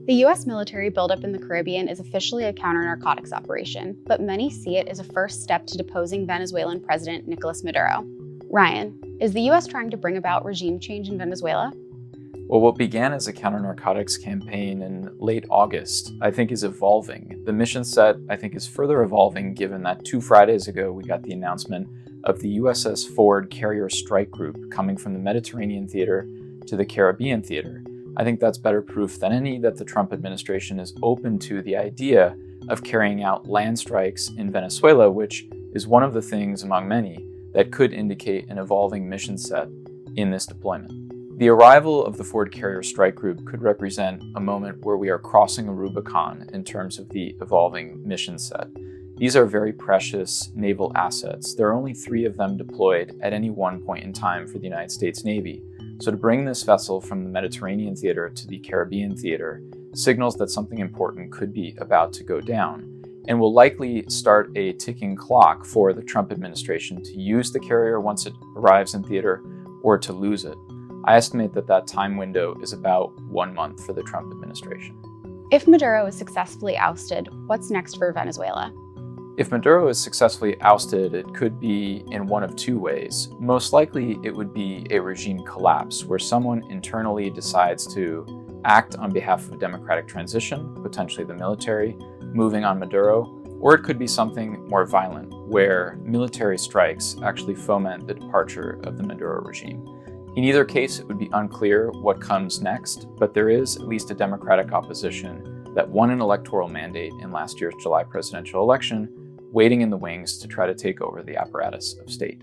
The U.S. military buildup in the Caribbean is officially a counternarcotics operation, but many see it as a first step to deposing Venezuelan President Nicolas Maduro. Ryan, is the U.S. trying to bring about regime change in Venezuela? Well, what began as a counter-narcotics campaign in late August, I think is evolving. The mission set, I think, is further evolving given that 2 Fridays ago we got the announcement of the USS Ford Carrier Strike Group coming from the Mediterranean theater to the Caribbean theater. I think that's better proof than any that the Trump administration is open to the idea of carrying out land strikes in Venezuela, which is one of the things among many that could indicate an evolving mission set in this deployment. The arrival of the Ford Carrier Strike Group could represent a moment where we are crossing a Rubicon in terms of the evolving mission set. These are very precious naval assets. There are only 3 of them deployed at any one point in time for the United States Navy. So to bring this vessel from the Mediterranean theater to the Caribbean theater signals that something important could be about to go down, and will likely start a ticking clock for the Trump administration to use the carrier once it arrives in theater or to lose it. I estimate that that time window is about 1 month for the Trump administration. If Maduro is successfully ousted, what's next for Venezuela? If Maduro is successfully ousted, it could be in one of 2 ways. Most likely, it would be a regime collapse where someone internally decides to act on behalf of a democratic transition, potentially the military, moving on Maduro, or it could be something more violent, where military strikes actually foment the departure of the Maduro regime. In either case, it would be unclear what comes next, but there is at least a democratic opposition that won an electoral mandate in last year's July presidential election, waiting in the wings to try to take over the apparatus of state.